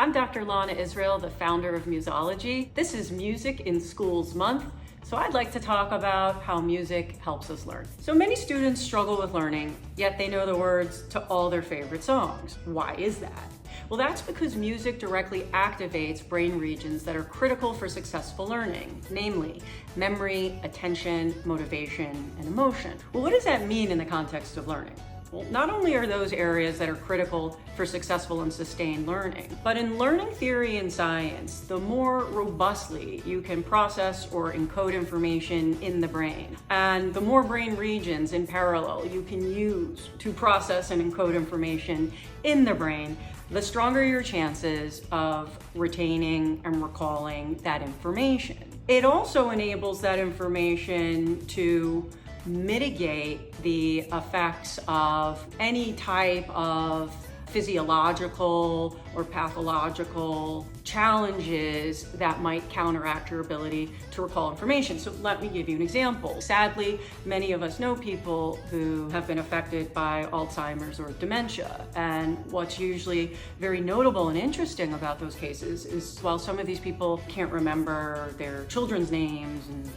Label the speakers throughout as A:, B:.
A: I'm Dr. Lana Israel, the founder of Musology. This is Music in Schools Month, so I'd like to talk about how music helps us learn. So many students struggle with learning, yet they know the words to all their favorite songs. Why is that? Well, that's because music directly activates brain regions that are critical for successful learning, namely memory, attention, motivation, and emotion. Well, what does that mean in the context of learning? Well, not only are those areas that are critical for successful and sustained learning, but in learning theory and science, the more robustly you can process or encode information in the brain, and the more brain regions in parallel you can use to process and encode information in the brain, the stronger your chances of retaining and recalling that information. It also enables that information to mitigate the effects of any type of physiological or pathological challenges that might counteract your ability to recall information. So let me give you an example. Sadly, many of us know people who have been affected by Alzheimer's or dementia. And what's usually very notable and interesting about those cases is while some of these people can't remember their children's names and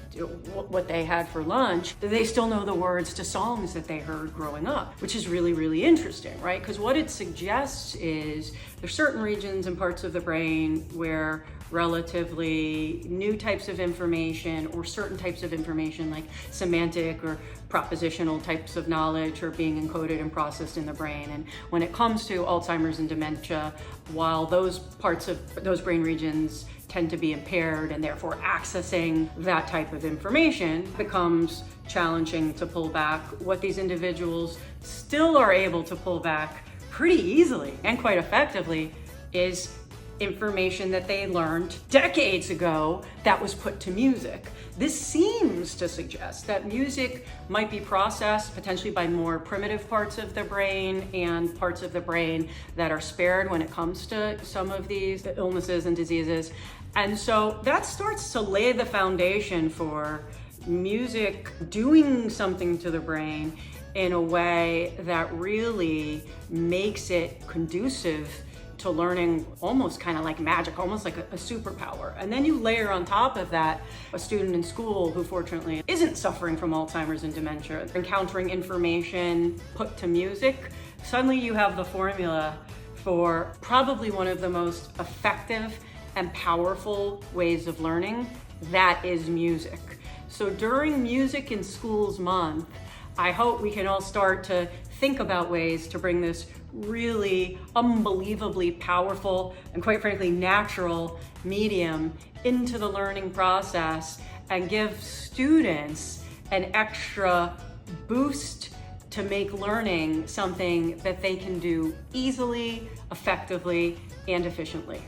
A: what they had for lunch, they still know the words to songs that they heard growing up, which is really, really interesting, right? Because what it suggests is there's certain regions and parts of the brain where relatively new types of information or certain types of information like semantic or propositional types of knowledge are being encoded and processed in the brain. And when it comes to Alzheimer's and dementia, while those parts of those brain regions tend to be impaired and therefore accessing that type of information becomes challenging to pull back, what these individuals still are able to pull back pretty easily and quite effectively is information that they learned decades ago that was put to music. This seems to suggest that music might be processed potentially by more primitive parts of the brain and parts of the brain that are spared when it comes to some of these illnesses and diseases. And so that starts to lay the foundation for music doing something to the brain in a way that really makes it conducive to learning, almost kind of like magic, almost like a superpower. And then you layer on top of that a student in school who fortunately isn't suffering from Alzheimer's and dementia, encountering information put to music. Suddenly you have the formula for probably one of the most effective and powerful ways of learning, that is music. So during Music in Schools Month, I hope we can all start to think about ways to bring this really unbelievably powerful and quite frankly natural medium into the learning process and give students an extra boost to make learning something that they can do easily, effectively, and efficiently.